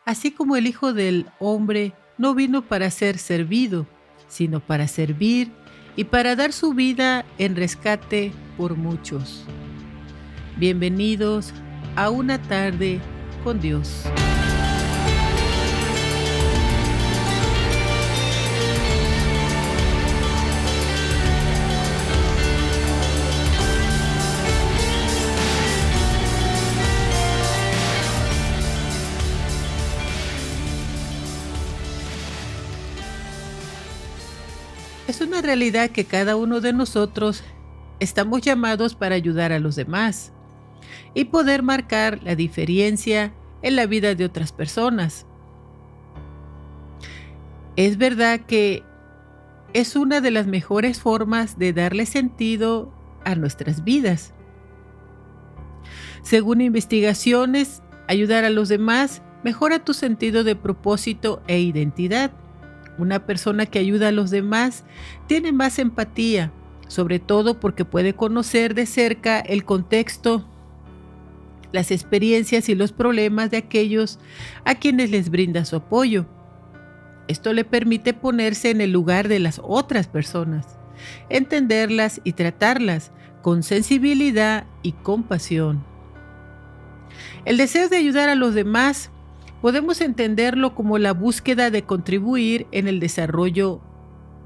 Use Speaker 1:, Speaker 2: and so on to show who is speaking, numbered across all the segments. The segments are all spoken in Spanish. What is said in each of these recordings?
Speaker 1: Así como el Hijo del Hombre no vino para ser servido, sino para servir y para dar su vida en rescate por muchos. Bienvenidos a una tarde con Dios. Es una realidad que cada uno de nosotros estamos llamados para ayudar a los demás y poder marcar la diferencia en la vida de otras personas. Es verdad que es una de las mejores formas de darle sentido a nuestras vidas. Según investigaciones, ayudar a los demás mejora tu sentido de propósito e identidad. Una persona que ayuda a los demás tiene más empatía, sobre todo porque puede conocer de cerca el contexto, las experiencias y los problemas de aquellos a quienes les brinda su apoyo. Esto le permite ponerse en el lugar de las otras personas, entenderlas y tratarlas con sensibilidad y compasión. El deseo de ayudar a los demás podemos entenderlo como la búsqueda de contribuir en el desarrollo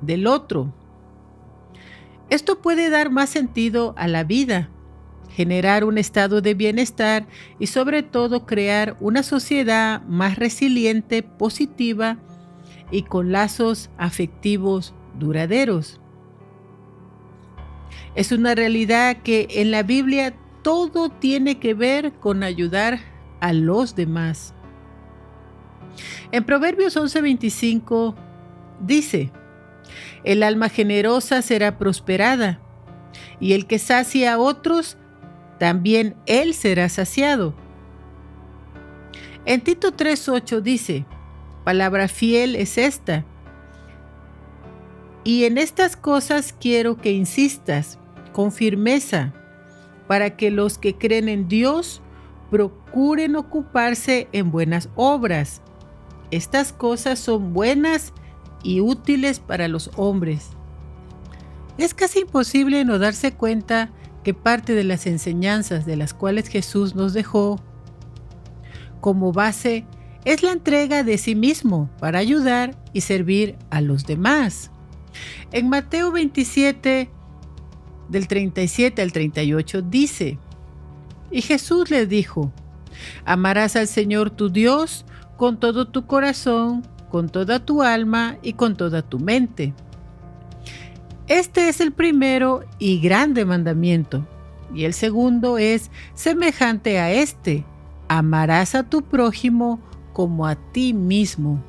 Speaker 1: del otro. Esto puede dar más sentido a la vida, generar un estado de bienestar y sobre todo crear una sociedad más resiliente, positiva y con lazos afectivos duraderos. Es una realidad que en la Biblia todo tiene que ver con ayudar a los demás. En Proverbios 11:25 dice: el alma generosa será prosperada, y el que sacia a otros, también él será saciado. En Tito 3:8 dice: palabra fiel es esta, y en estas cosas quiero que insistas con firmeza, para que los que creen en Dios procuren ocuparse en buenas obras. Estas cosas son buenas y útiles para los hombres. Es casi imposible no darse cuenta que parte de las enseñanzas de las cuales Jesús nos dejó como base es la entrega de sí mismo para ayudar y servir a los demás. En Mateo 27, del 37 al 38 dice: y Jesús les dijo: amarás al Señor tu Dios con todo tu corazón, con toda tu alma y con toda tu mente. Este es el primero y grande mandamiento, y el segundo es semejante a este: amarás a tu prójimo como a ti mismo.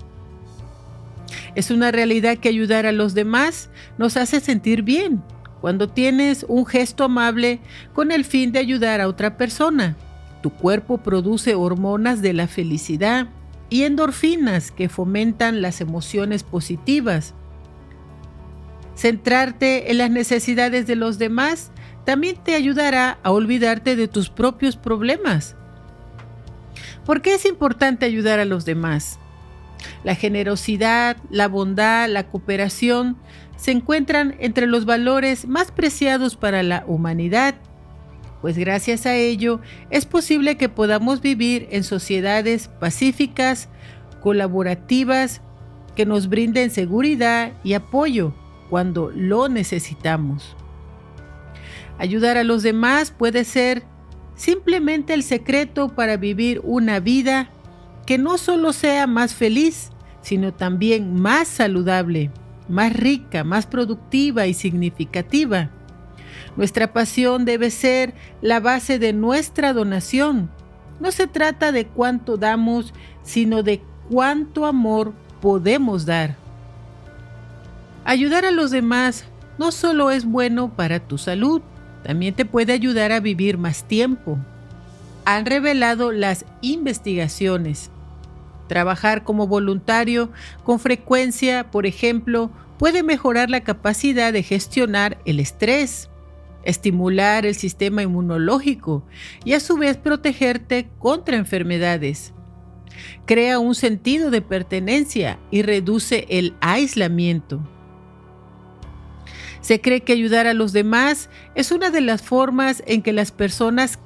Speaker 1: Es una realidad que ayudar a los demás nos hace sentir bien. Cuando tienes un gesto amable con el fin de ayudar a otra persona, tu cuerpo produce hormonas de la felicidad y endorfinas que fomentan las emociones positivas. Centrarte en las necesidades de los demás también te ayudará a olvidarte de tus propios problemas. ¿Por qué es importante ayudar a los demás? La generosidad, la bondad, la cooperación se encuentran entre los valores más preciados para la humanidad, pues gracias a ello es posible que podamos vivir en sociedades pacíficas, colaborativas, que nos brinden seguridad y apoyo cuando lo necesitamos. Ayudar a los demás puede ser simplemente el secreto para vivir una vida que no solo sea más feliz, sino también más saludable, más rica, más productiva y significativa. Nuestra pasión debe ser la base de nuestra donación. No se trata de cuánto damos, sino de cuánto amor podemos dar. Ayudar a los demás no solo es bueno para tu salud, también te puede ayudar a vivir más tiempo. Han revelado las investigaciones. Trabajar como voluntario con frecuencia, por ejemplo, puede mejorar la capacidad de gestionar el estrés, estimular el sistema inmunológico y a su vez protegerte contra enfermedades. Crea un sentido de pertenencia y reduce el aislamiento. Se cree que ayudar a los demás es una de las formas en que las personas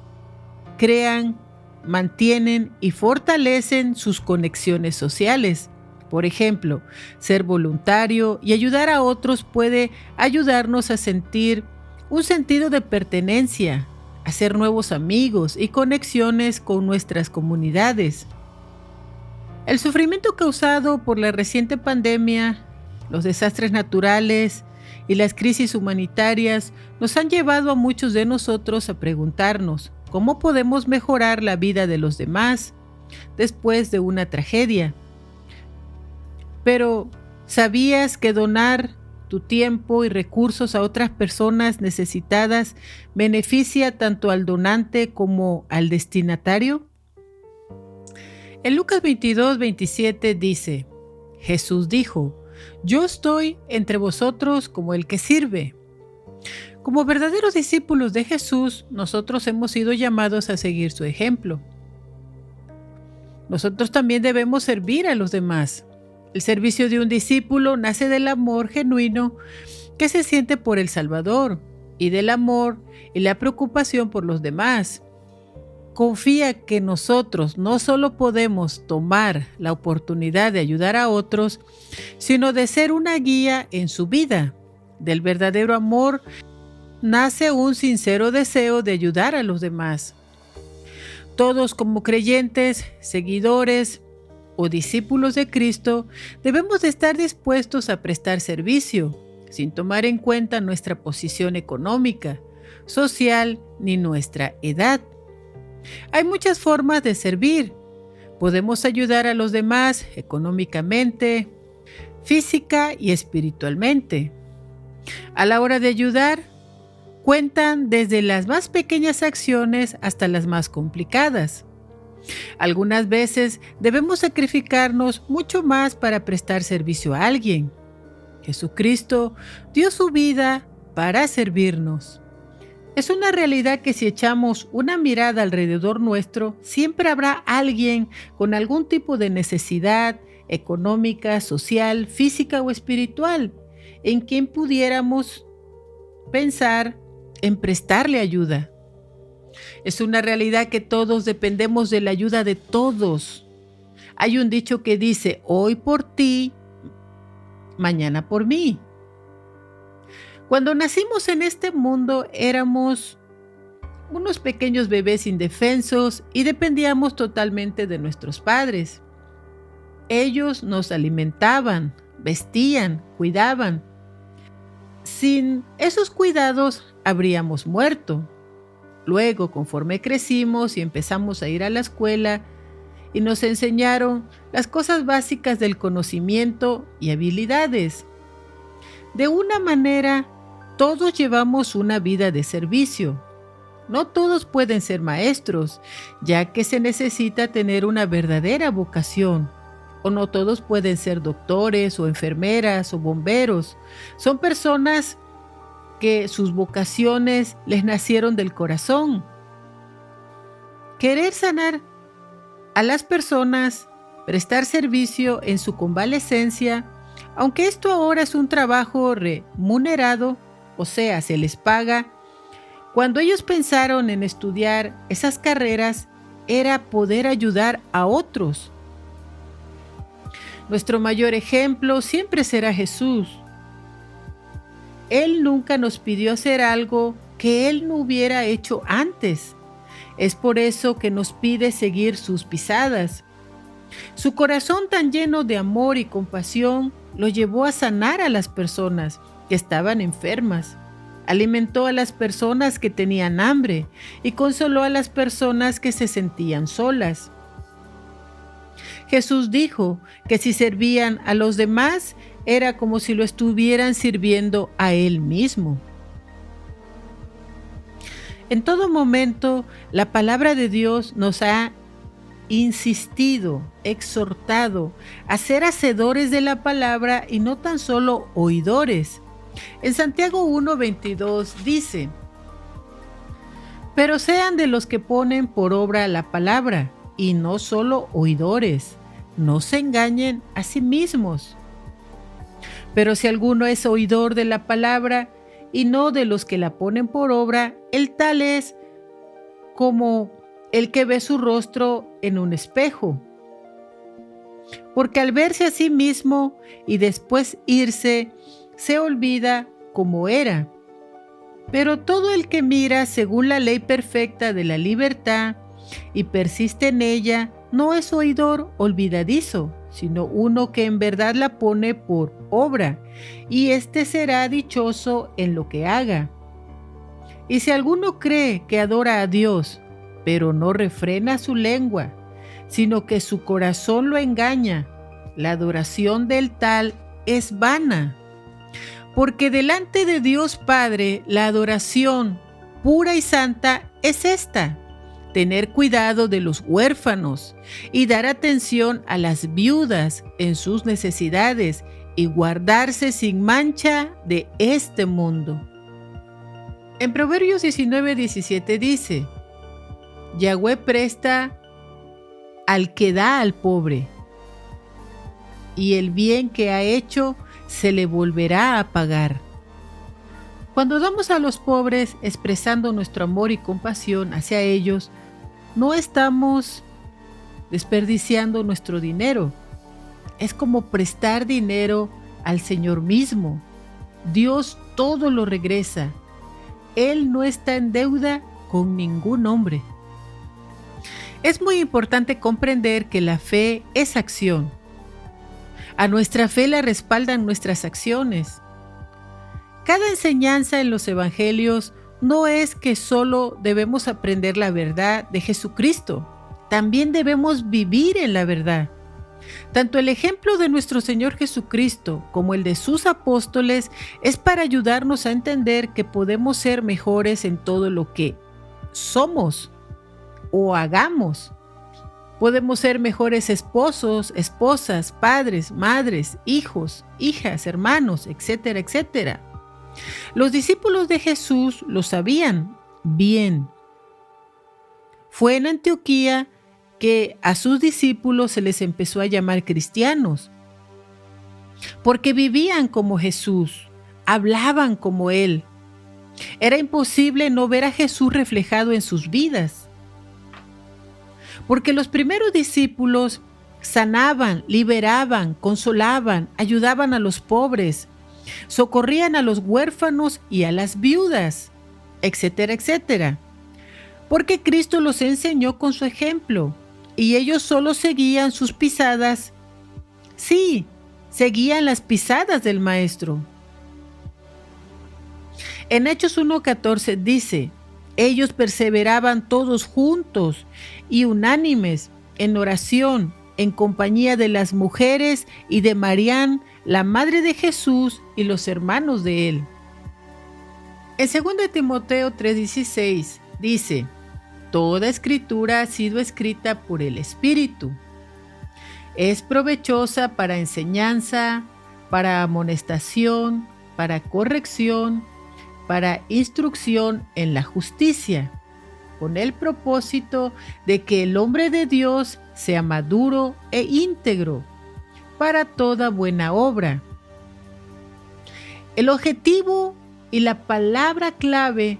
Speaker 1: crean, mantienen y fortalecen sus conexiones sociales. Por ejemplo, ser voluntario y ayudar a otros puede ayudarnos a sentir un sentido de pertenencia, hacer nuevos amigos y conexiones con nuestras comunidades. El sufrimiento causado por la reciente pandemia, los desastres naturales y las crisis humanitarias nos han llevado a muchos de nosotros a preguntarnos cómo podemos mejorar la vida de los demás después de una tragedia. Pero, ¿sabías que donar tu tiempo y recursos a otras personas necesitadas beneficia tanto al donante como al destinatario? En Lucas 22:27 dice: Jesús dijo: Yo estoy entre vosotros como el que sirve. Como verdaderos discípulos de Jesús, nosotros hemos sido llamados a seguir su ejemplo. Nosotros también debemos servir a los demás. El servicio de un discípulo nace del amor genuino que se siente por el Salvador y del amor y la preocupación por los demás. Confía que nosotros no solo podemos tomar la oportunidad de ayudar a otros, sino de ser una guía en su vida. Del verdadero amor nace un sincero deseo de ayudar a los demás. Todos como creyentes, seguidores o discípulos de Cristo, debemos de estar dispuestos a prestar servicio, sin tomar en cuenta nuestra posición económica, social ni nuestra edad. Hay muchas formas de servir. Podemos ayudar a los demás económicamente, física y espiritualmente. A la hora de ayudar, cuentan desde las más pequeñas acciones hasta las más complicadas. Algunas veces debemos sacrificarnos mucho más para prestar servicio a alguien. Jesucristo dio su vida para servirnos. Es una realidad que si echamos una mirada alrededor nuestro, siempre habrá alguien con algún tipo de necesidad económica, social, física o espiritual, en quien pudiéramos pensar en prestarle ayuda. Es una realidad que todos dependemos de la ayuda de todos. Hay un dicho que dice: hoy por ti, mañana por mí. Cuando nacimos en este mundo éramos unos pequeños bebés indefensos y dependíamos totalmente de nuestros padres. Ellos nos alimentaban, vestían, cuidaban. Sin esos cuidados habríamos muerto. Luego, conforme crecimos y empezamos a ir a la escuela y nos enseñaron las cosas básicas del conocimiento y habilidades. De una manera, todos llevamos una vida de servicio. No todos pueden ser maestros, ya que se necesita tener una verdadera vocación. O no todos pueden ser doctores o enfermeras o bomberos. Son personas que sus vocaciones les nacieron del corazón. Querer sanar a las personas, prestar servicio en su convalecencia, aunque esto ahora es un trabajo remunerado, o sea, se les paga, cuando ellos pensaron en estudiar esas carreras, era poder ayudar a otros. Nuestro mayor ejemplo siempre será Jesús. Él nunca nos pidió hacer algo que Él no hubiera hecho antes. Es por eso que nos pide seguir sus pisadas. Su corazón tan lleno de amor y compasión lo llevó a sanar a las personas que estaban enfermas. Alimentó a las personas que tenían hambre y consoló a las personas que se sentían solas. Jesús dijo que si servían a los demás, era como si lo estuvieran sirviendo a Él mismo. En todo momento, la palabra de Dios nos ha insistido, exhortado a ser hacedores de la palabra y no tan solo oidores. En Santiago 1:22 dice: pero sean de los que ponen por obra la palabra y no solo oidores. No se engañen a sí mismos. Pero si alguno es oidor de la palabra y no de los que la ponen por obra, el tal es como el que ve su rostro en un espejo. Porque al verse a sí mismo y después irse, se olvida cómo era. Pero todo el que mira según la ley perfecta de la libertad y persiste en ella, no es oidor olvidadizo, sino uno que en verdad la pone por obra, y éste será dichoso en lo que haga. Y si alguno cree que adora a Dios, pero no refrena su lengua, sino que su corazón lo engaña, la adoración del tal es vana. Porque delante de Dios Padre, la adoración pura y santa es esta: tener cuidado de los huérfanos y dar atención a las viudas en sus necesidades y guardarse sin mancha de este mundo. En Proverbios 19:17 dice: Yahweh presta al que da al pobre, y el bien que ha hecho se le volverá a pagar. Cuando damos a los pobres expresando nuestro amor y compasión hacia ellos, no estamos desperdiciando nuestro dinero. Es como prestar dinero al Señor mismo. Dios todo lo regresa. Él no está en deuda con ningún hombre. Es muy importante comprender que la fe es acción. A nuestra fe la respaldan nuestras acciones. Cada enseñanza en los evangelios no es que solo debemos aprender la verdad de Jesucristo, también debemos vivir en la verdad. Tanto el ejemplo de nuestro Señor Jesucristo como el de sus apóstoles es para ayudarnos a entender que podemos ser mejores en todo lo que somos o hagamos. Podemos ser mejores esposos, esposas, padres, madres, hijos, hijas, hermanos, etcétera, etcétera. Los discípulos de Jesús lo sabían bien. Fue en Antioquía que a sus discípulos se les empezó a llamar cristianos, porque vivían como Jesús, hablaban como Él. Era imposible no ver a Jesús reflejado en sus vidas, porque los primeros discípulos sanaban, liberaban, consolaban, ayudaban a los pobres, socorrían a los huérfanos y a las viudas, etcétera, etcétera. Porque Cristo los enseñó con su ejemplo y ellos solo seguían sus pisadas. Sí, seguían las pisadas del Maestro. En Hechos 1:14 dice: ellos perseveraban todos juntos y unánimes en oración, en compañía de las mujeres y de María, la madre de Jesús, y los hermanos de él. En 2 Timoteo 3:16 dice: toda escritura ha sido escrita por el Espíritu. Es provechosa para enseñanza, para amonestación, para corrección, para instrucción en la justicia, con el propósito de que el hombre de Dios sea maduro e íntegro para toda buena obra. El objetivo y la palabra clave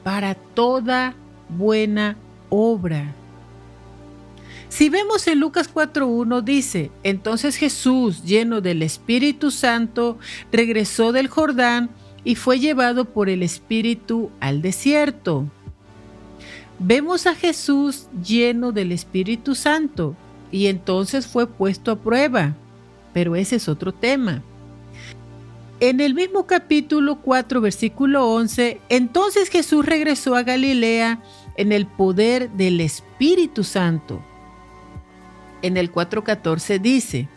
Speaker 1: para toda buena obra. Si vemos en Lucas 4:1 dice: entonces Jesús, lleno del Espíritu Santo, regresó del Jordán y fue llevado por el Espíritu al desierto. Vemos a Jesús lleno del Espíritu Santo y entonces fue puesto a prueba, pero ese es otro tema. En el mismo capítulo 4, versículo 11, entonces Jesús regresó a Galilea en el poder del Espíritu Santo. En el 4:14 dice: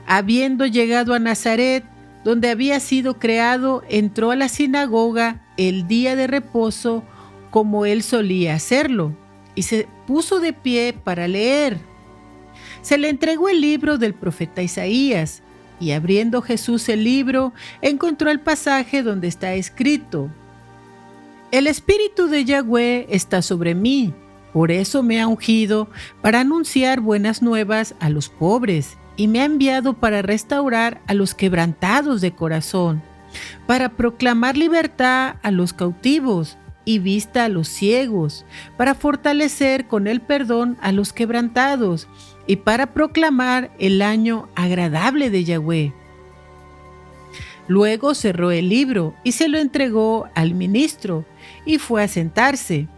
Speaker 1: habiendo llegado a Nazaret, donde había sido creado, entró a la sinagoga el día de reposo, como él solía hacerlo, y se puso de pie para leer. Se le entregó el libro del profeta Isaías, y abriendo Jesús el libro, encontró el pasaje donde está escrito: el Espíritu de Yahweh está sobre mí, Por eso me ha ungido para anunciar buenas nuevas a los pobres y me ha enviado para restaurar a los quebrantados de corazón, para proclamar libertad a los cautivos y vista a los ciegos, para fortalecer con el perdón a los quebrantados y para proclamar el año agradable de Yahweh. Luego cerró el libro y se lo entregó al ministro y fue a sentarse.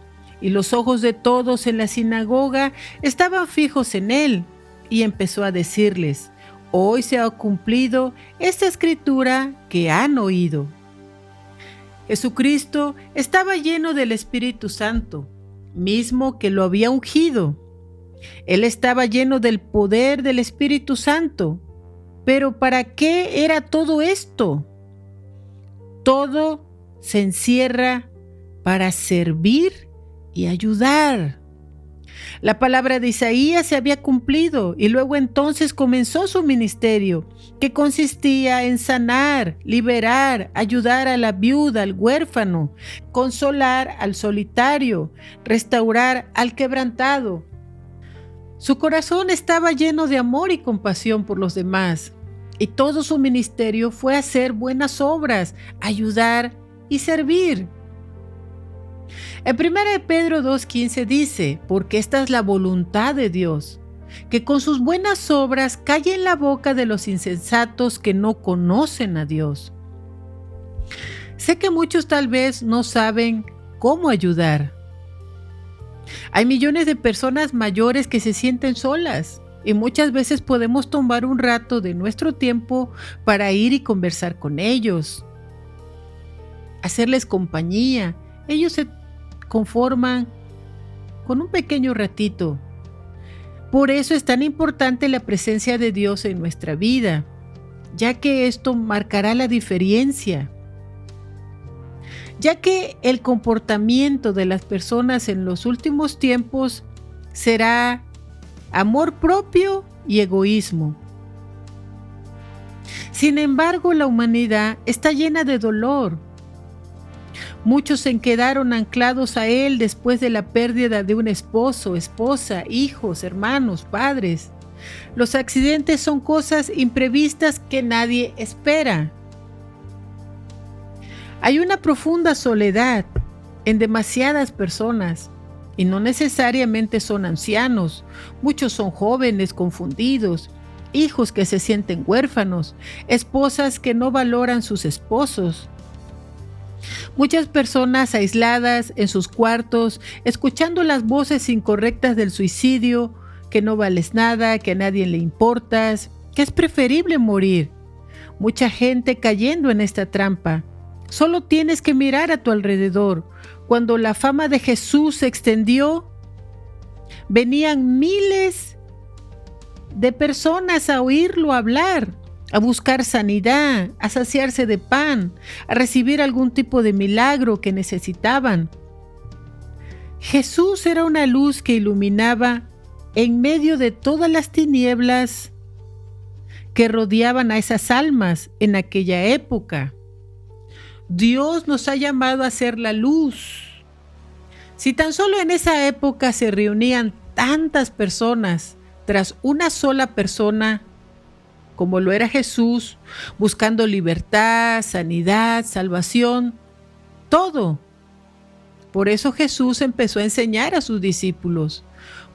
Speaker 1: Y los ojos de todos en la sinagoga estaban fijos en él, y empezó a decirles: hoy se ha cumplido esta escritura que han oído. Jesucristo estaba lleno del Espíritu Santo, mismo que lo había ungido. Él estaba lleno del poder del Espíritu Santo. Pero ¿para qué era todo esto? Todo se encierra para servir y ayudar. La palabra de Isaías se había cumplido y luego entonces comenzó su ministerio, que consistía en sanar, liberar, ayudar a la viuda, al huérfano, consolar al solitario, restaurar al quebrantado. Su corazón estaba lleno de amor y compasión por los demás, y todo su ministerio fue hacer buenas obras, ayudar y servir. En 1 Pedro 2:15 dice: porque esta es la voluntad de Dios, que con sus buenas obras calle en la boca de los insensatos que no conocen a Dios. Sé que muchos tal vez no saben cómo ayudar. Hay millones de personas mayores que se sienten solas y muchas veces podemos tomar un rato de nuestro tiempo para ir y conversar con ellos, hacerles compañía. Ellos se conforman con un pequeño ratito. Por eso es tan importante la presencia de Dios en nuestra vida, ya que esto marcará la diferencia. Ya que el comportamiento de las personas en los últimos tiempos será amor propio y egoísmo. Sin embargo, la humanidad está llena de dolor. Muchos se quedaron anclados a él después de la pérdida de un esposo, esposa, hijos, hermanos, padres. Los accidentes son cosas imprevistas que nadie espera. Hay una profunda soledad en demasiadas personas, y no necesariamente son ancianos. Muchos son jóvenes confundidos, hijos que se sienten huérfanos, esposas que no valoran sus esposos. Muchas personas aisladas en sus cuartos, escuchando las voces incorrectas del suicidio, que no vales nada, que a nadie le importas, que es preferible morir. Mucha gente cayendo en esta trampa. Solo tienes que mirar a tu alrededor. Cuando la fama de Jesús se extendió, venían miles de personas a oírlo hablar, a buscar sanidad, a saciarse de pan, a recibir algún tipo de milagro que necesitaban. Jesús era una luz que iluminaba en medio de todas las tinieblas que rodeaban a esas almas en aquella época. Dios nos ha llamado a ser la luz. Si tan solo en esa época se reunían tantas personas tras una sola persona, como lo era Jesús, buscando libertad, sanidad, salvación, todo. Por eso Jesús empezó a enseñar a sus discípulos,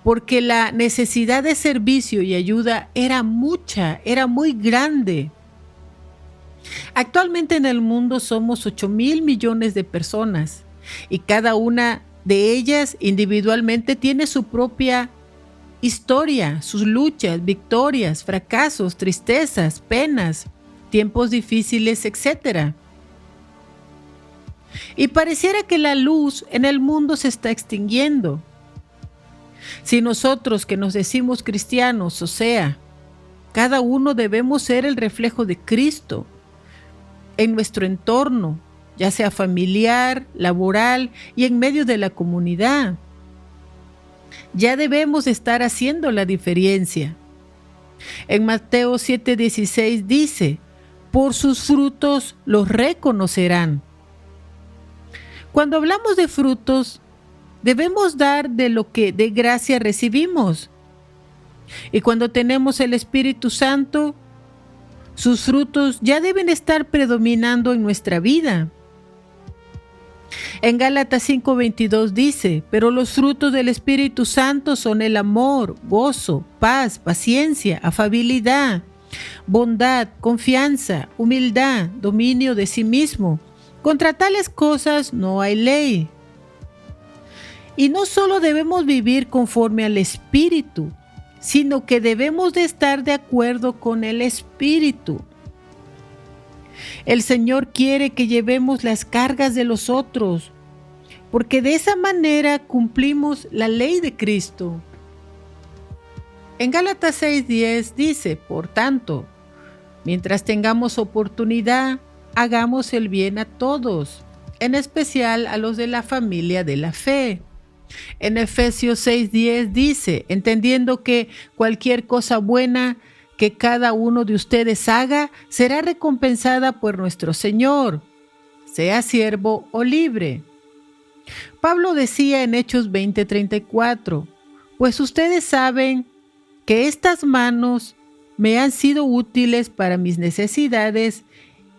Speaker 1: porque la necesidad de servicio y ayuda era mucha, era muy grande. Actualmente en el mundo somos 8,000 millones de personas y cada una de ellas individualmente tiene su propia historia, sus luchas, victorias, fracasos, tristezas, penas, tiempos difíciles, etc. Y pareciera que la luz en el mundo se está extinguiendo. Si nosotros que nos decimos cristianos, o sea, cada uno debemos ser el reflejo de Cristo en nuestro entorno, ya sea familiar, laboral y en medio de la comunidad. Ya debemos estar haciendo la diferencia. En Mateo 7:16 dice: por sus frutos los reconocerán. Cuando hablamos de frutos, Debemos dar de lo que de gracia recibimos. Y cuando tenemos el Espíritu Santo, sus frutos ya deben estar predominando en nuestra vida. En Gálatas 5:22 dice, pero los frutos del Espíritu Santo son el amor, gozo, paz, paciencia, afabilidad, bondad, confianza, humildad, dominio de sí mismo. Contra tales cosas no hay ley. Y no solo debemos vivir conforme al Espíritu, sino que debemos de estar de acuerdo con el Espíritu. El Señor quiere que llevemos las cargas de los otros, porque de esa manera cumplimos la ley de Cristo. En Gálatas 6:10 dice, por tanto, mientras tengamos oportunidad, hagamos el bien a todos, en especial a los de la familia de la fe. En Efesios 6:10 dice, entendiendo que cualquier cosa buena que cada uno de ustedes haga será recompensada por nuestro Señor, sea siervo o libre. Pablo decía en Hechos 20:34, pues ustedes saben que estas manos me han sido útiles para mis necesidades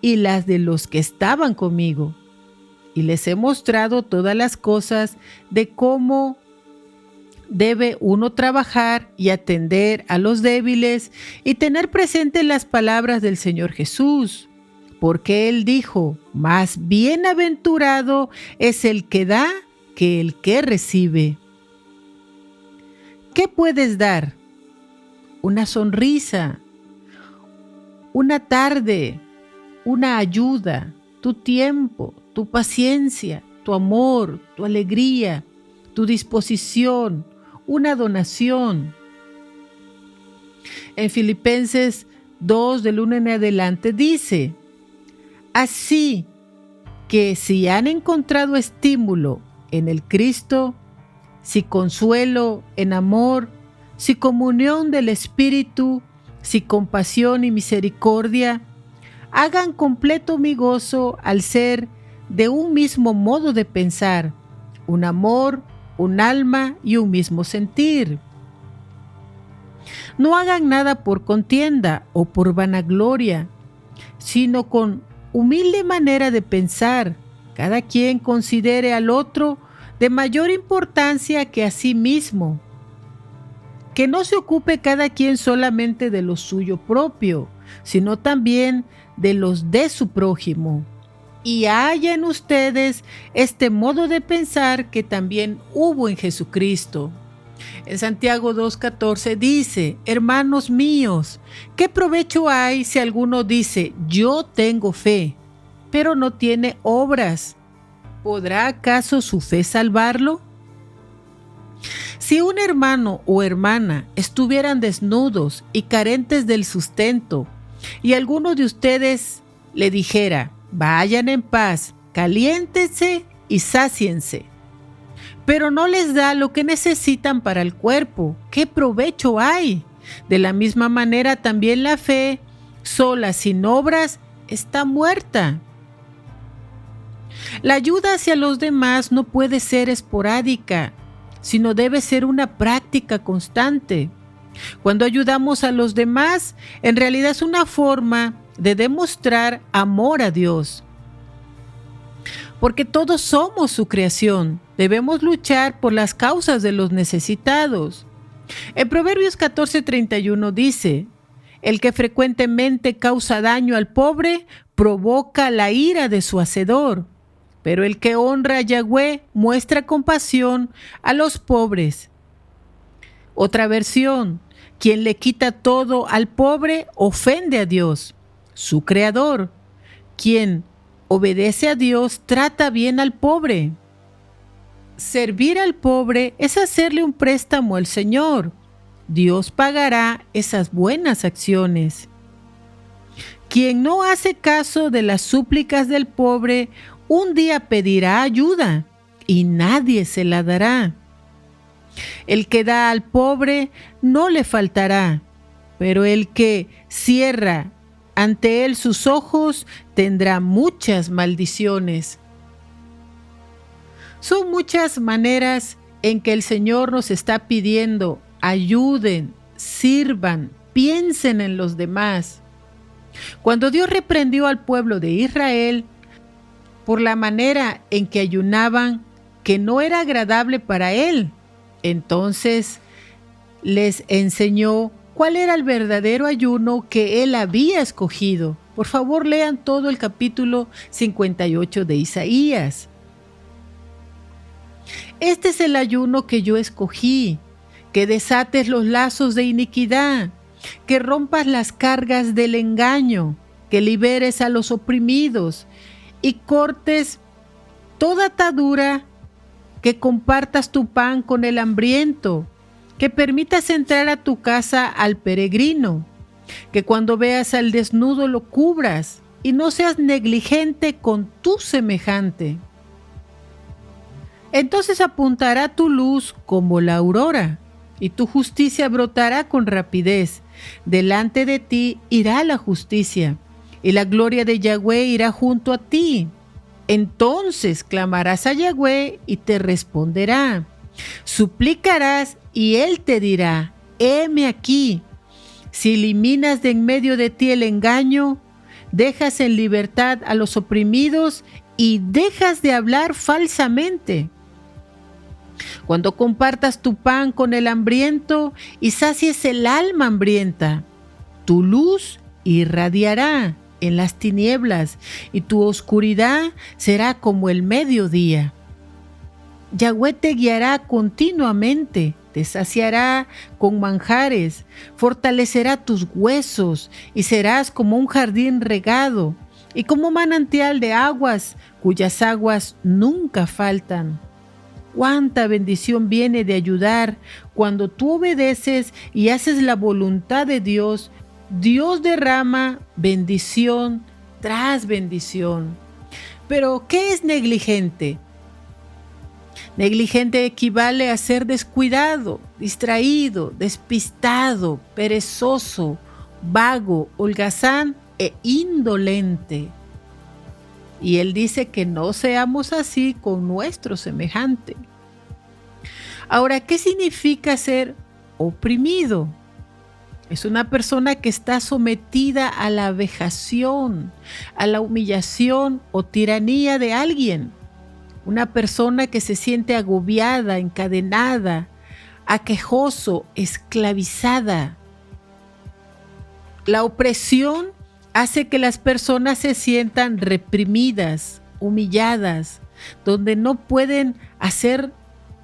Speaker 1: y las de los que estaban conmigo. Y les he mostrado todas las cosas de cómo debe uno trabajar y atender a los débiles y tener presente las palabras del Señor Jesús, porque Él dijo, más bienaventurado es el que da que el que recibe. ¿Qué puedes dar? Una sonrisa, una tarde, una ayuda, tu tiempo, tu paciencia, tu amor, tu alegría, tu disposición, una donación. En Filipenses 2, del 1 en adelante, dice, así que si han encontrado estímulo en el Cristo, si consuelo en amor, si comunión del Espíritu, si compasión y misericordia, hagan completo mi gozo al ser de un mismo modo de pensar, un amor, un alma y un mismo sentir. No hagan nada por contienda o por vanagloria, sino con humilde manera de pensar. Cada quien considere al otro de mayor importancia que a sí mismo. Que no se ocupe cada quien solamente de lo suyo propio, sino también de los de su prójimo. Y haya en ustedes este modo de pensar que también hubo en Jesucristo. En Santiago 2:14 dice, hermanos míos, ¿qué provecho hay si alguno dice, yo tengo fe, pero no tiene obras? ¿Podrá acaso su fe salvarlo? Si un hermano o hermana estuvieran desnudos y carentes del sustento, y alguno de ustedes le dijera, vayan en paz, caliéntense y sáciense, pero no les da lo que necesitan para el cuerpo, ¿qué provecho hay? De la misma manera también la fe, sola sin obras, está muerta. La ayuda hacia los demás no puede ser esporádica, sino debe ser una práctica constante. Cuando ayudamos a los demás, en realidad es una forma de demostrar amor a Dios. Porque todos somos su creación, debemos luchar por las causas de los necesitados. En Proverbios 14:31 dice, el que frecuentemente causa daño al pobre provoca la ira de su hacedor, pero el que honra a Yahweh muestra compasión a los pobres. Otra versión, quien le quita todo al pobre ofende a Dios, su creador. Quien obedece a Dios trata bien al pobre. Servir al pobre es hacerle un préstamo al Señor. Dios pagará esas buenas acciones. Quien no hace caso de las súplicas del pobre, un día pedirá ayuda y nadie se la dará. El que da al pobre no le faltará, pero el que cierra ante él sus ojos tendrá muchas maldiciones. Son muchas maneras en que el Señor nos está pidiendo: ayuden, sirvan, piensen en los demás. Cuando Dios reprendió al pueblo de Israel por la manera en que ayunaban, que no era agradable para Él, entonces les enseñó cuál era el verdadero ayuno que Él había escogido. Por favor, lean todo el capítulo 58 de Isaías. Este es el ayuno que yo escogí: que desates los lazos de iniquidad, que rompas las cargas del engaño, que liberes a los oprimidos y cortes toda atadura, que compartas tu pan con el hambriento, que permitas entrar a tu casa al peregrino, que cuando veas al desnudo lo cubras y no seas negligente con tu semejante. Entonces apuntará tu luz como la aurora, y tu justicia brotará con rapidez. Delante de ti irá la justicia, y la gloria de Yahweh irá junto a ti. Entonces clamarás a Yahweh y te responderá. Suplicarás y Él te dirá: heme aquí. Si eliminas de en medio de ti el engaño, dejas en libertad a los oprimidos y dejas de hablar falsamente. Cuando compartas tu pan con el hambriento y sacies el alma hambrienta, tu luz irradiará en las tinieblas y tu oscuridad será como el mediodía. Yahweh te guiará continuamente, te saciará con manjares, fortalecerá tus huesos y serás como un jardín regado y como manantial de aguas cuyas aguas nunca faltan. Cuánta bendición viene de ayudar cuando tú obedeces y haces la voluntad de Dios. Dios derrama bendición tras bendición. Pero, ¿qué es negligente? Negligente equivale a ser descuidado, distraído, despistado, perezoso, vago, holgazán e indolente. Y Él dice que no seamos así con nuestro semejante. Ahora, ¿qué significa ser oprimido? Es una persona que está sometida a la vejación, a la humillación o tiranía de alguien. Una persona que se siente agobiada, encadenada, aquejoso, esclavizada. La opresión hace que las personas se sientan reprimidas, humilladas, donde no pueden hacer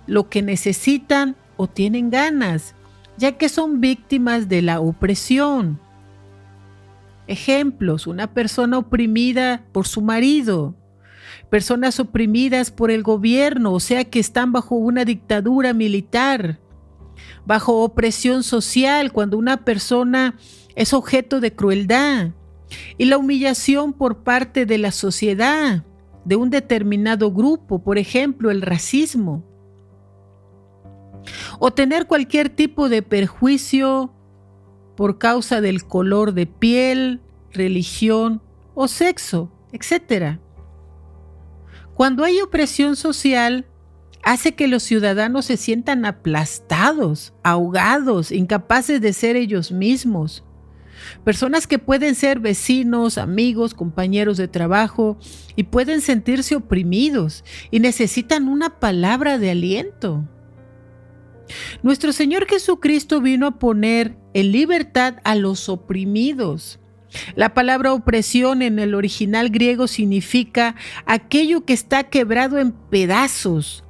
Speaker 1: lo que necesitan o tienen ganas, ya que son víctimas de la opresión. Ejemplos: una persona oprimida por su marido, personas oprimidas por el gobierno, o sea que están bajo una dictadura militar, bajo opresión social, cuando una persona es objeto de crueldad, y la humillación por parte de la sociedad, de un determinado grupo, por ejemplo, el racismo, o tener cualquier tipo de perjuicio por causa del color de piel, religión o sexo, etc. Cuando hay opresión social, hace que los ciudadanos se sientan aplastados, ahogados, incapaces de ser ellos mismos. Personas que pueden ser vecinos, amigos, compañeros de trabajo y pueden sentirse oprimidos y necesitan una palabra de aliento. Nuestro Señor Jesucristo vino a poner en libertad a los oprimidos. La palabra opresión en el original griego significa aquello que está quebrado en pedazos.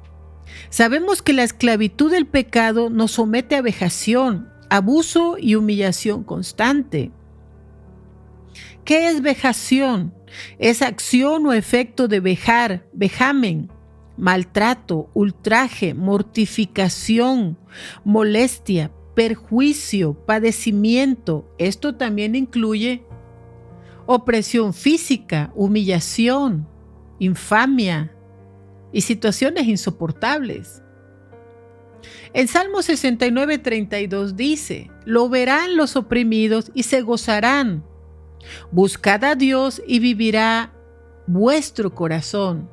Speaker 1: Sabemos que la esclavitud del pecado nos somete a vejación, abuso y humillación constante. ¿Qué es vejación? Es acción o efecto de vejar, vejamen, maltrato, ultraje, mortificación, molestia, perjuicio, padecimiento. Esto también incluye opresión física, humillación, infamia y situaciones insoportables. En Salmo 69:32 dice: lo verán los oprimidos y se gozarán. Buscad a Dios y vivirá vuestro corazón.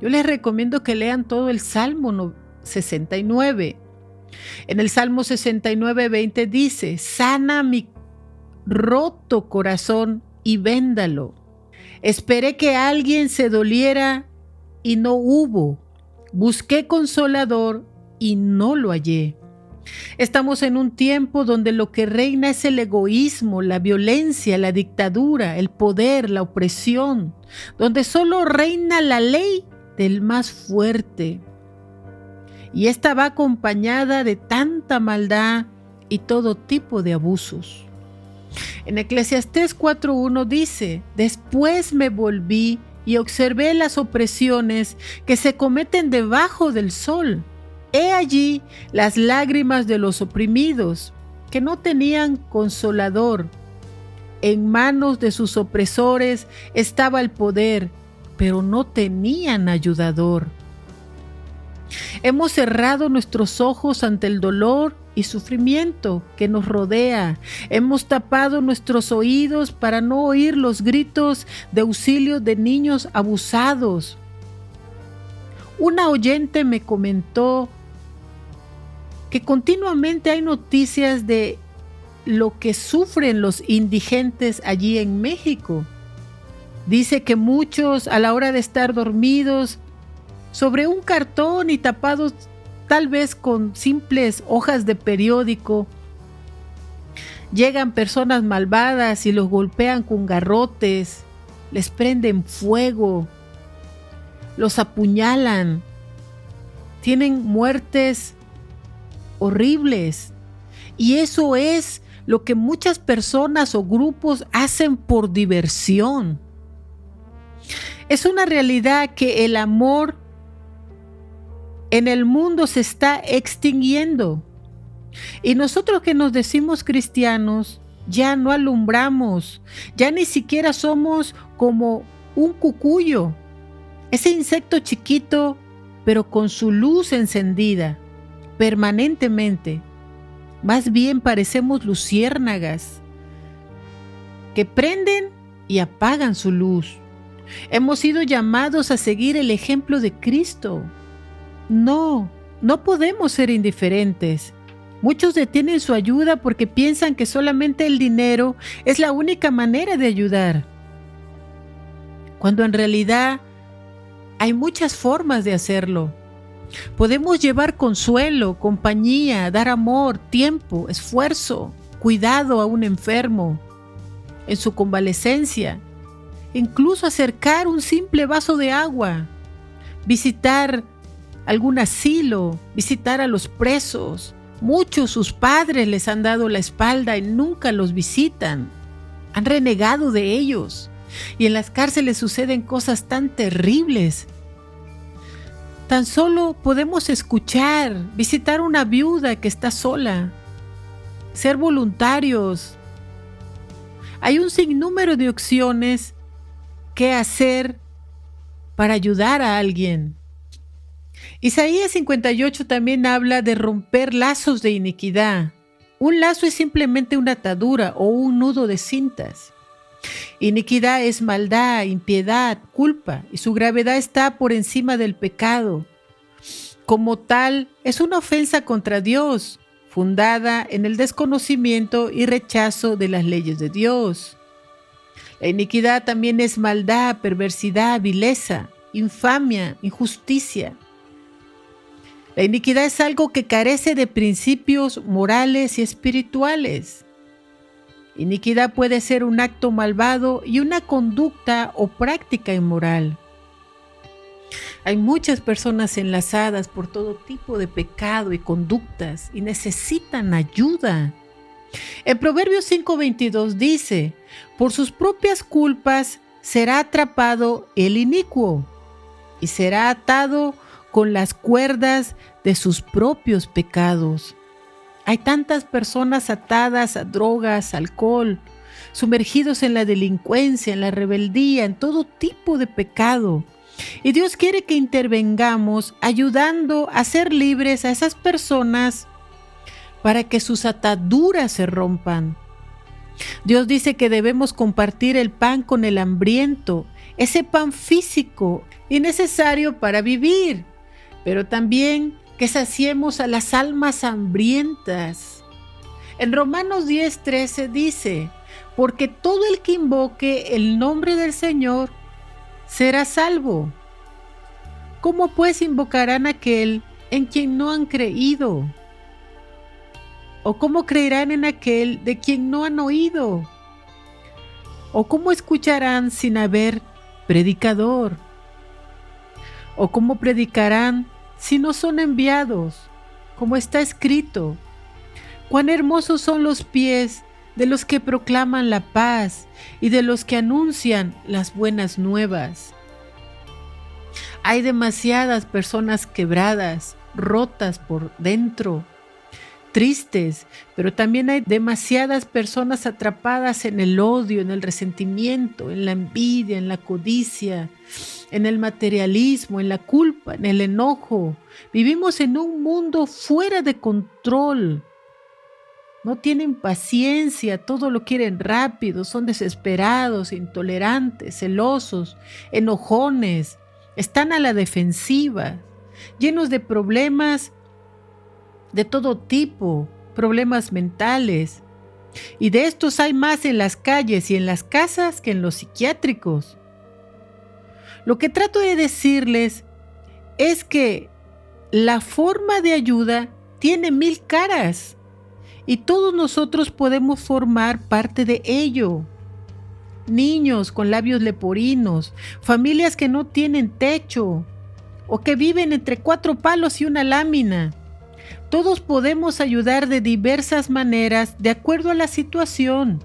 Speaker 1: Yo les recomiendo que lean todo el Salmo 69. En el Salmo 69:20 dice: sana mi roto corazón y véndalo. Esperé que alguien se doliera y no hubo. Busqué consolador y no lo hallé. Estamos en un tiempo donde lo que reina es el egoísmo, la violencia, la dictadura, el poder, la opresión, donde solo reina la ley del más fuerte. Y esta va acompañada de tanta maldad y todo tipo de abusos. En Eclesiastés 4:1 dice: después me volví y observé las opresiones que se cometen debajo del sol. He allí las lágrimas de los oprimidos, que no tenían consolador. En manos de sus opresores estaba el poder, pero no tenían ayudador. Hemos cerrado nuestros ojos ante el dolor y sufrimiento que nos rodea. Hemos tapado nuestros oídos para no oír los gritos de auxilio de niños abusados. Una oyente me comentó que continuamente hay noticias de lo que sufren los indigentes allí en México. Dice que muchos, a la hora de estar dormidos sobre un cartón y tapados tal vez con simples hojas de periódico, llegan personas malvadas y los golpean con garrotes, les prenden fuego, los apuñalan, tienen muertes horribles. Y eso es lo que muchas personas o grupos hacen por diversión. Es una realidad que el amor en el mundo se está extinguiendo. Y nosotros que nos decimos cristianos, ya no alumbramos, ya ni siquiera somos como un cucuyo, ese insecto chiquito, pero con su luz encendida permanentemente. Más bien parecemos luciérnagas que prenden y apagan su luz. Hemos sido llamados a seguir el ejemplo de Cristo. No podemos ser indiferentes. Muchos detienen su ayuda porque piensan que solamente el dinero es la única manera de ayudar, cuando en realidad hay muchas formas de hacerlo. Podemos llevar consuelo, compañía, dar amor, tiempo, esfuerzo, cuidado a un enfermo en su convalecencia, incluso acercar un simple vaso de agua, visitar algún asilo, visitar a los presos. Muchos, sus padres les han dado la espalda y nunca los visitan. Han renegado de ellos. Y en las cárceles suceden cosas tan terribles. Tan solo podemos escuchar, visitar a una viuda que está sola, ser voluntarios. Hay un sinnúmero de opciones que hacer para ayudar a alguien. Isaías 58 también habla de romper lazos de iniquidad. Un lazo es simplemente una atadura o un nudo de cintas. Iniquidad es maldad, impiedad, culpa, y su gravedad está por encima del pecado. Como tal, es una ofensa contra Dios, fundada en el desconocimiento y rechazo de las leyes de Dios. La iniquidad también es maldad, perversidad, vileza, infamia, injusticia. La iniquidad es algo que carece de principios morales y espirituales. Iniquidad puede ser un acto malvado y una conducta o práctica inmoral. Hay muchas personas enlazadas por todo tipo de pecado y conductas y necesitan ayuda. En Proverbios 5:22 dice: por sus propias culpas será atrapado el inicuo y será atado con las cuerdas de sus propios pecados. Hay tantas personas atadas a drogas, alcohol, sumergidos en la delincuencia, en la rebeldía, en todo tipo de pecado. Y Dios quiere que intervengamos ayudando a ser libres a esas personas para que sus ataduras se rompan. Dios dice que debemos compartir el pan con el hambriento, ese pan físico y necesario para vivir, pero también que saciemos a las almas hambrientas. En Romanos 10:13 dice: porque todo el que invoque el nombre del Señor será salvo. ¿Cómo pues invocarán a aquel en quien no han creído? ¿O cómo creerán en aquel de quien no han oído? ¿O cómo escucharán sin haber predicador? ¿O cómo predicarán si no son enviados? Como está escrito: cuán hermosos son los pies de los que proclaman la paz y de los que anuncian las buenas nuevas. Hay demasiadas personas quebradas, rotas por dentro, tristes, pero también hay demasiadas personas atrapadas en el odio, en el resentimiento, en la envidia, en la codicia, en el materialismo, en la culpa, en el enojo. Vivimos en un mundo fuera de control. No tienen paciencia, todo lo quieren rápido, son desesperados, intolerantes, celosos, enojones, están a la defensiva, llenos de problemas de todo tipo, problemas mentales. Y de estos hay más en las calles y en las casas que en los psiquiátricos. Lo que trato de decirles es que la forma de ayuda tiene 1000 caras y todos nosotros podemos formar parte de ello. Niños con labios leporinos, familias que no tienen techo o que viven entre 4 palos y una lámina. Todos podemos ayudar de diversas maneras de acuerdo a la situación.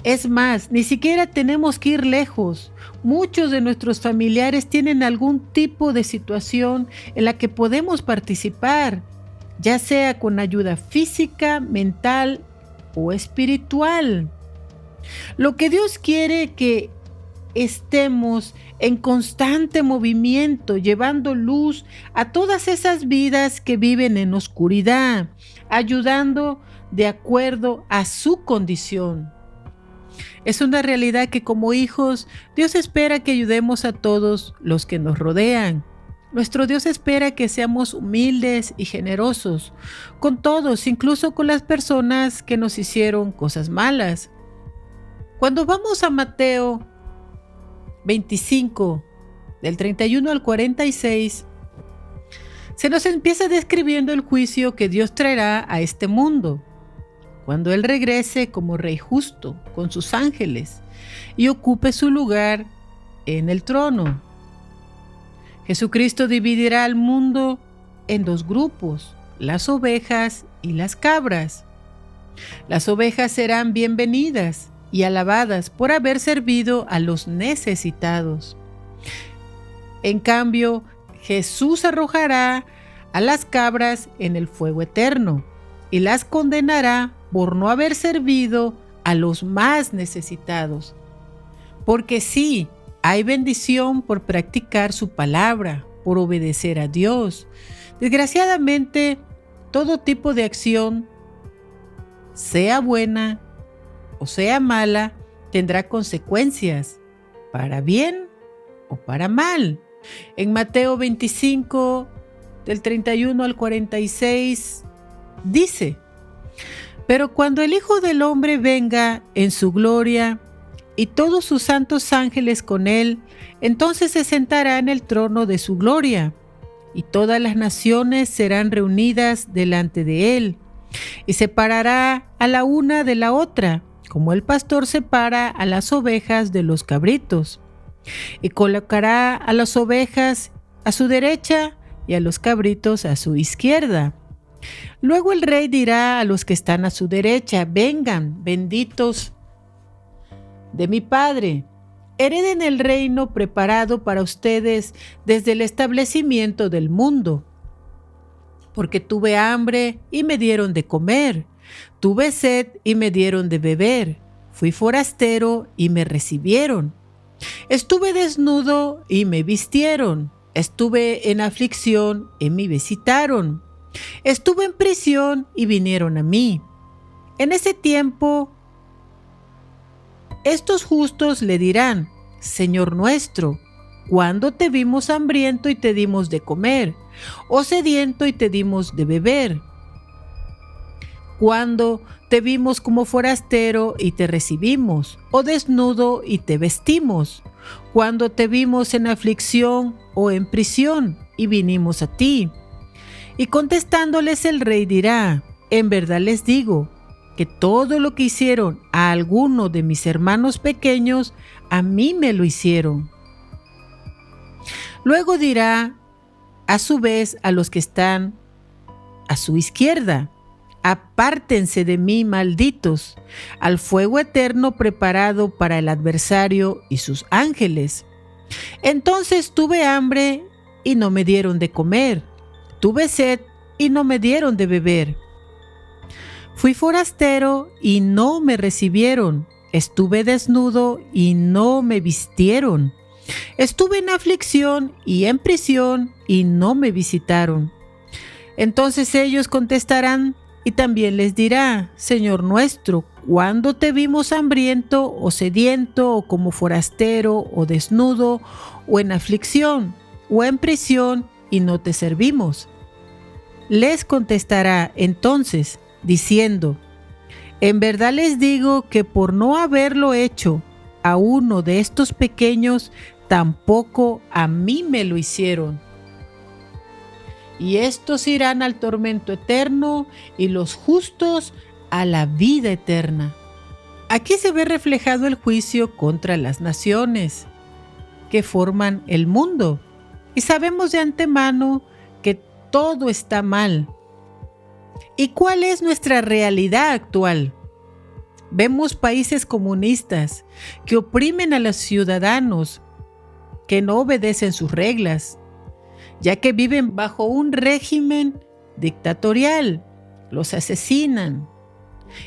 Speaker 1: Es más, ni siquiera tenemos que ir lejos. Muchos de nuestros familiares tienen algún tipo de situación en la que podemos participar, ya sea con ayuda física, mental o espiritual. Lo que Dios quiere que estemos en constante movimiento, llevando luz a todas esas vidas que viven en oscuridad, ayudando de acuerdo a su condición. Es una realidad que como hijos, Dios espera que ayudemos a todos los que nos rodean. Nuestro Dios espera que seamos humildes y generosos con todos, incluso con las personas que nos hicieron cosas malas. Cuando vamos a Mateo 25, del 31 al 46, se nos empieza describiendo el juicio que Dios traerá a este mundo, cuando Él regrese como Rey justo con sus ángeles y ocupe su lugar en el trono. Jesucristo dividirá al mundo en 2 grupos, las ovejas y las cabras. Las ovejas serán bienvenidas y alabadas por haber servido a los necesitados. En cambio, Jesús arrojará a las cabras en el fuego eterno y las condenará por no haber servido a los más necesitados. Porque sí, hay bendición por practicar su palabra, por obedecer a Dios. Desgraciadamente, todo tipo de acción, sea buena o sea mala, tendrá consecuencias, para bien o para mal. En Mateo 25, del 31 al 46, dice: pero cuando el Hijo del Hombre venga en su gloria y todos sus santos ángeles con él, entonces se sentará en el trono de su gloria, y todas las naciones serán reunidas delante de él, y separará a la una de la otra, como el pastor separa a las ovejas de los cabritos, y colocará a las ovejas a su derecha y a los cabritos a su izquierda. Luego el rey dirá a los que están a su derecha: vengan, benditos de mi Padre, hereden el reino preparado para ustedes desde el establecimiento del mundo. Porque tuve hambre y me dieron de comer, tuve sed y me dieron de beber, fui forastero y me recibieron, estuve desnudo y me vistieron, estuve en aflicción y me visitaron, estuve en prisión y vinieron a mí. En ese tiempo, estos justos le dirán: Señor nuestro, ¿cuándo te vimos hambriento y te dimos de comer, o sediento y te dimos de beber? ¿Cuándo te vimos como forastero y te recibimos, o desnudo y te vestimos? ¿Cuándo te vimos en aflicción o en prisión y vinimos a ti? Y contestándoles el rey dirá: en verdad les digo que todo lo que hicieron a alguno de mis hermanos pequeños, a mí me lo hicieron. Luego dirá a su vez a los que están a su izquierda: apártense de mí, malditos, al fuego eterno preparado para el adversario y sus ángeles. Entonces tuve hambre y no me dieron de comer, tuve sed y no me dieron de beber. Fui forastero y no me recibieron, estuve desnudo y no me vistieron. Estuve en aflicción y en prisión y no me visitaron. Entonces ellos contestarán y también les dirá: Señor nuestro, ¿cuándo te vimos hambriento o sediento o como forastero o desnudo o en aflicción o en prisión y no te servimos? Les contestará entonces diciendo: en verdad les digo que por no haberlo hecho a uno de estos pequeños, tampoco a mí me lo hicieron. Y estos irán al tormento eterno y los justos a la vida eterna. Aquí se ve reflejado el juicio contra las naciones que forman el mundo. Y sabemos de antemano que todo está mal. ¿Y cuál es nuestra realidad actual? Vemos países comunistas que oprimen a los ciudadanos, que no obedecen sus reglas, ya que viven bajo un régimen dictatorial, los asesinan.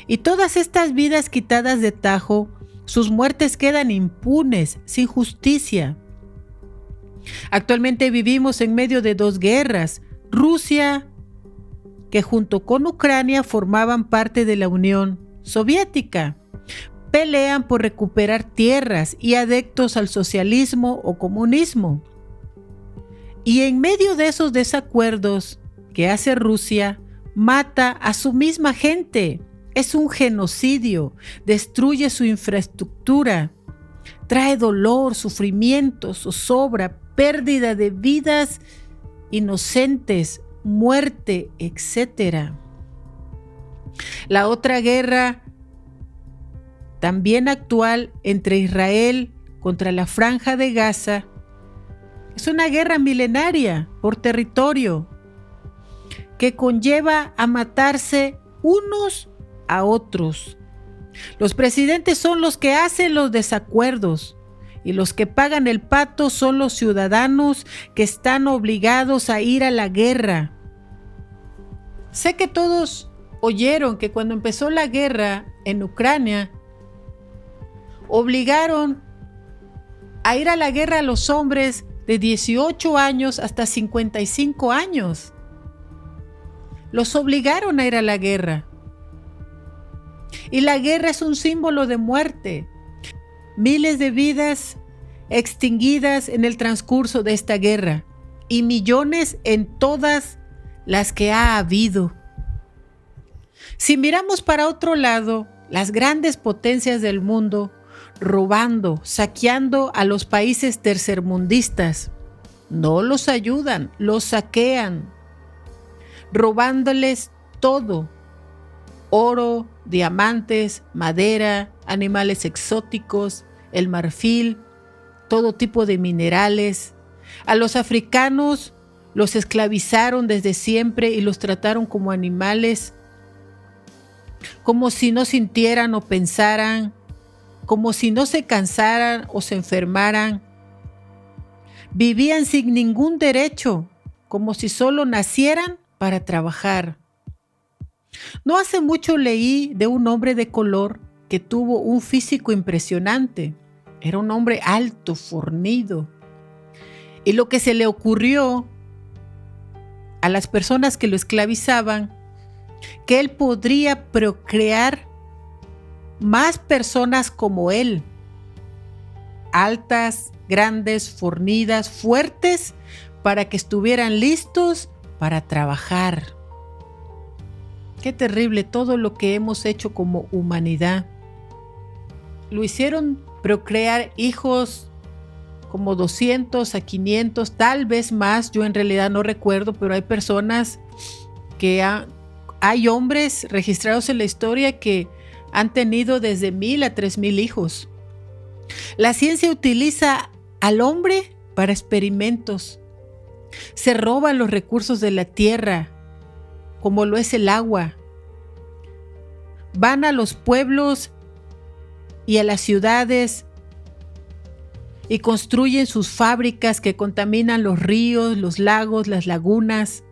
Speaker 1: Y todas estas vidas quitadas de tajo, sus muertes quedan impunes, sin justicia. Actualmente vivimos en medio de dos guerras: Rusia, que junto con Ucrania formaban parte de la Unión Soviética, pelean por recuperar tierras y adeptos al socialismo o comunismo. Y en medio de esos desacuerdos que hace Rusia, mata a su misma gente. Es un genocidio, destruye su infraestructura, trae dolor, sufrimiento, zozobra, pérdida de vidas inocentes, muerte, etc. La otra guerra, también actual, entre Israel contra la Franja de Gaza, es una guerra milenaria por territorio que conlleva a matarse unos a otros. Los presidentes son los que hacen los desacuerdos y los que pagan el pato son los ciudadanos que están obligados a ir a la guerra. Sé que todos oyeron que cuando empezó la guerra en Ucrania, obligaron a ir a la guerra a los hombres de 18 años hasta 55 años. Los obligaron a ir a la guerra. Y la guerra es un símbolo de muerte. Miles de vidas extinguidas en el transcurso de esta guerra y millones en todas las que ha habido. Si miramos para otro lado, las grandes potencias del mundo robando, saqueando a los países tercermundistas, no los ayudan, los saquean, robándoles todo: oro, diamantes, madera, animales exóticos, el marfil, todo tipo de minerales. A los africanos los esclavizaron desde siempre y los trataron como animales, como si no sintieran o pensaran, como si no se cansaran o se enfermaran. Vivían sin ningún derecho, como si solo nacieran para trabajar. No hace mucho leí de un hombre de color que tuvo un físico impresionante. Era un hombre alto, fornido. Y lo que se le ocurrió a las personas que lo esclavizaban que él podría procrear más personas como él, altas, grandes, fornidas, fuertes, para que estuvieran listos para trabajar. Qué terrible todo lo que hemos hecho como humanidad. Lo hicieron procrear hijos como 200 a 500, tal vez más, yo en realidad no recuerdo, pero hay personas que hay hombres registrados en la historia que han tenido desde 1000 a 3000 hijos. La ciencia utiliza al hombre para experimentos. Se roban los recursos de la tierra, como lo es el agua. Van a los pueblos y a las ciudades y construyen sus fábricas que contaminan los ríos, los lagos, las lagunas,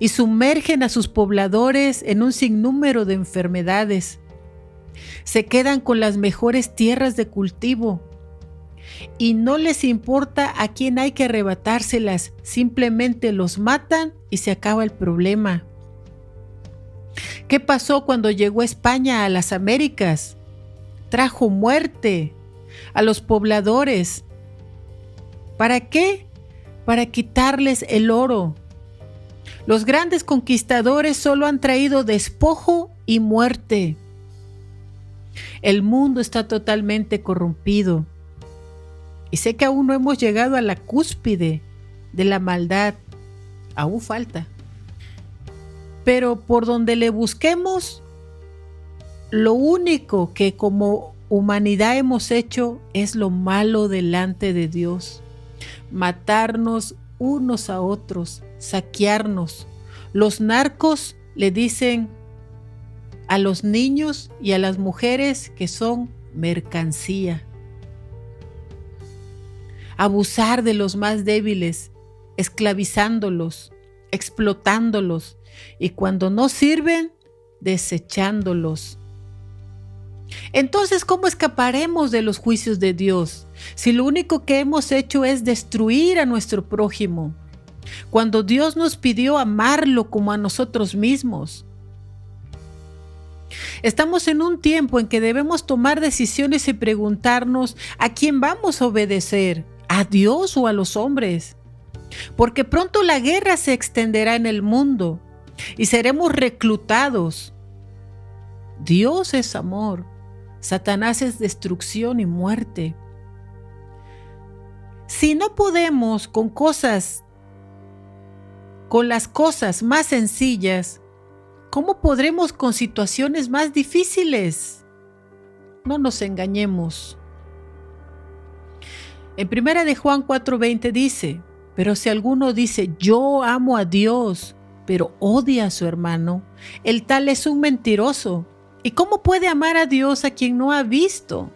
Speaker 1: y sumergen a sus pobladores en un sinnúmero de enfermedades. Se quedan con las mejores tierras de cultivo y no les importa a quién hay que arrebatárselas, simplemente los matan y se acaba el problema. ¿Qué pasó cuando llegó España a las Américas? Trajo muerte a los pobladores. ¿Para qué? Para quitarles el oro. Los grandes conquistadores solo han traído despojo y muerte. El mundo está totalmente corrompido. Y sé que aún no hemos llegado a la cúspide de la maldad. Aún falta. Pero por donde le busquemos, lo único que como humanidad hemos hecho es lo malo delante de Dios. Matarnos unos a otros, saquearnos. Los narcos le dicen a los niños y a las mujeres que son mercancía. Abusar de los más débiles, esclavizándolos, explotándolos, y cuando no sirven, desechándolos. Entonces, ¿cómo escaparemos de los juicios de Dios si lo único que hemos hecho es destruir a nuestro prójimo, cuando Dios nos pidió amarlo como a nosotros mismos? Estamos en un tiempo en que debemos tomar decisiones y preguntarnos a quién vamos a obedecer, ¿a Dios o a los hombres? Porque pronto la guerra se extenderá en el mundo y seremos reclutados. Dios es amor, Satanás es destrucción y muerte. Si no podemos con las cosas más sencillas, ¿cómo podremos con situaciones más difíciles? No nos engañemos. En 1 de Juan 4:20 dice: pero si alguno dice, yo amo a Dios, pero odia a su hermano, el tal es un mentiroso. ¿Y cómo puede amar a Dios a quien no ha visto?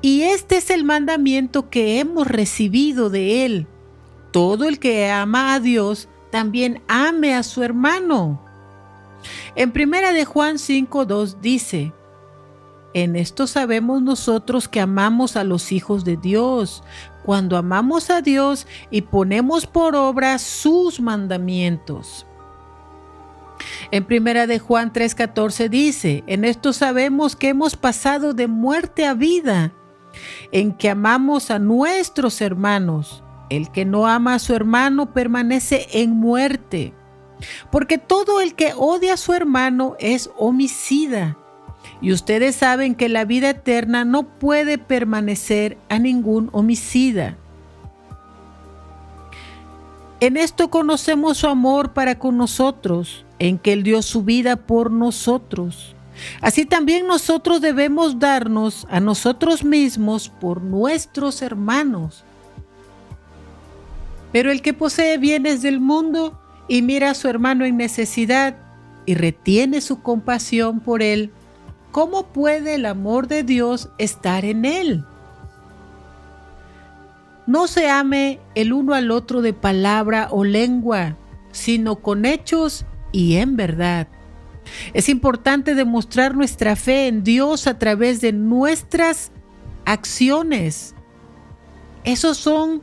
Speaker 1: Y este es el mandamiento que hemos recibido de Él. Todo el que ama a Dios también ame a su hermano. En 1 de Juan 5:2 dice: en esto sabemos nosotros que amamos a los hijos de Dios, cuando amamos a Dios y ponemos por obra sus mandamientos. En 1 de Juan 3:14 dice: en esto sabemos que hemos pasado de muerte a vida, en que amamos a nuestros hermanos. El que no ama a su hermano permanece en muerte, porque todo el que odia a su hermano es homicida. Y ustedes saben que la vida eterna no puede permanecer a ningún homicida. En esto conocemos su amor para con nosotros, en que Él dio su vida por nosotros. Así también nosotros debemos darnos a nosotros mismos por nuestros hermanos. Pero el que posee bienes del mundo y mira a su hermano en necesidad y retiene su compasión por él, ¿cómo puede el amor de Dios estar en él? No se ame el uno al otro de palabra o lengua, sino con hechos y en verdad. Es importante demostrar nuestra fe en Dios a través de nuestras acciones. Esos son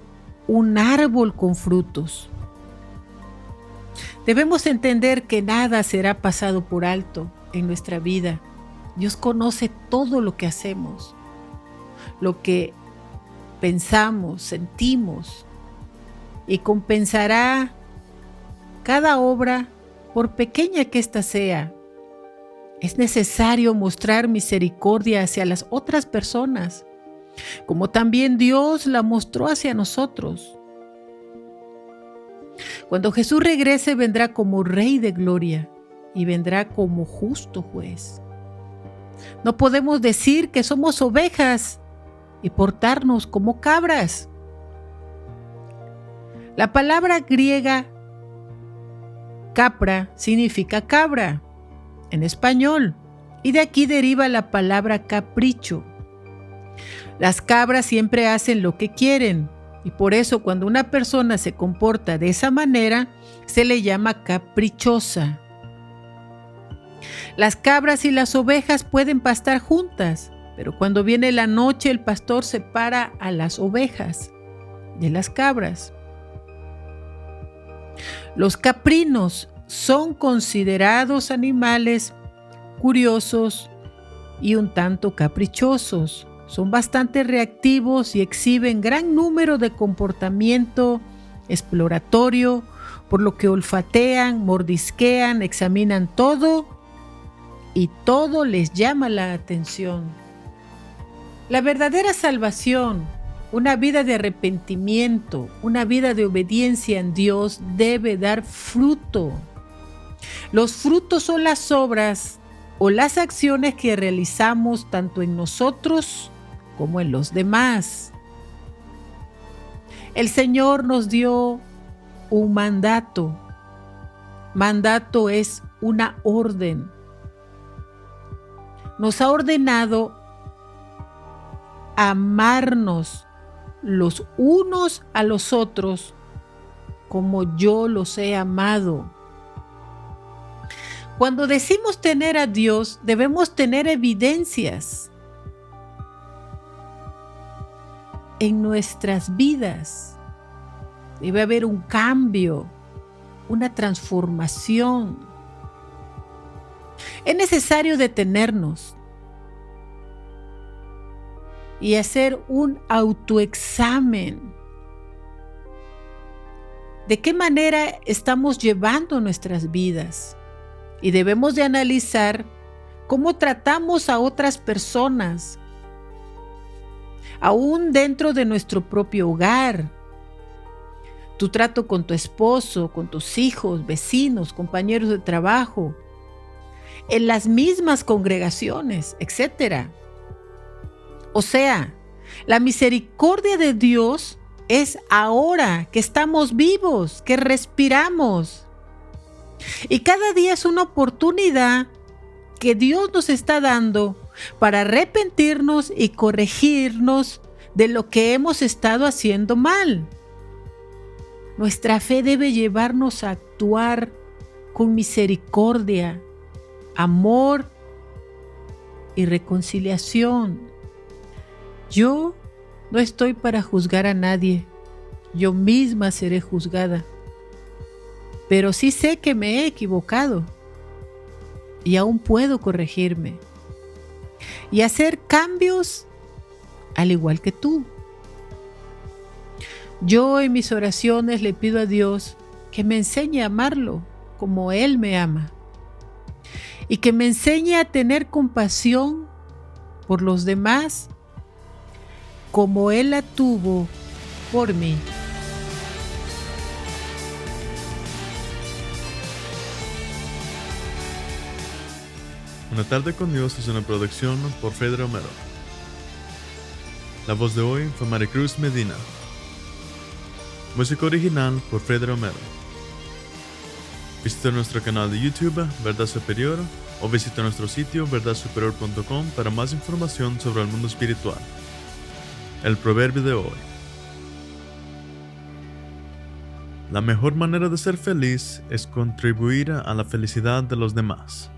Speaker 1: un árbol con frutos. Debemos entender que nada será pasado por alto en nuestra vida. Dios conoce todo lo que hacemos, lo que pensamos, sentimos, y compensará cada obra, por pequeña que ésta sea. Es necesario mostrar misericordia hacia las otras personas, como también Dios la mostró hacia nosotros. Cuando Jesús regrese, vendrá como Rey de gloria y vendrá como justo juez. No podemos decir que somos ovejas y portarnos como cabras. La palabra griega capra significa cabra en español, y de aquí deriva la palabra capricho. Las cabras siempre hacen lo que quieren, y por eso cuando una persona se comporta de esa manera, se le llama caprichosa. Las cabras y las ovejas pueden pastar juntas, pero cuando viene la noche el pastor separa a las ovejas de las cabras. Los caprinos son considerados animales curiosos y un tanto caprichosos. Son bastante reactivos y exhiben gran número de comportamiento exploratorio, por lo que olfatean, mordisquean, examinan todo y todo les llama la atención. La verdadera salvación, una vida de arrepentimiento, una vida de obediencia en Dios debe dar fruto. Los frutos son las obras o las acciones que realizamos tanto en nosotros como en los demás. El Señor nos dio un mandato. Mandato es una orden. Nos ha ordenado amarnos los unos a los otros como yo los he amado. Cuando decimos tener a Dios, debemos tener evidencias en nuestras vidas. Debe haber un cambio, una transformación. Es necesario detenernos y hacer un autoexamen. ¿De qué manera estamos llevando nuestras vidas? Y debemos de analizar cómo tratamos a otras personas, aún dentro de nuestro propio hogar. Tu trato con tu esposo, con tus hijos, vecinos, compañeros de trabajo, en las mismas congregaciones, etc. O sea, la misericordia de Dios es ahora que estamos vivos, que respiramos. Y cada día es una oportunidad que Dios nos está dando para arrepentirnos y corregirnos de lo que hemos estado haciendo mal. Nuestra fe debe llevarnos a actuar con misericordia, amor y reconciliación. Yo no estoy para juzgar a nadie. Yo misma seré juzgada. Pero sí sé que me he equivocado y aún puedo corregirme y hacer cambios al igual que tú. Yo en mis oraciones le pido a Dios que me enseñe a amarlo como Él me ama y que me enseñe a tener compasión por los demás como Él la tuvo por mí.
Speaker 2: Una tarde con Dios es una producción por Fede Romero. La voz de hoy fue Maricruz Medina. Música original por Fede Romero. Visita nuestro canal de YouTube, Verdad Superior, o visita nuestro sitio verdadsuperior.com para más información sobre el mundo espiritual. El proverbio de hoy. La mejor manera de ser feliz es contribuir a la felicidad de los demás.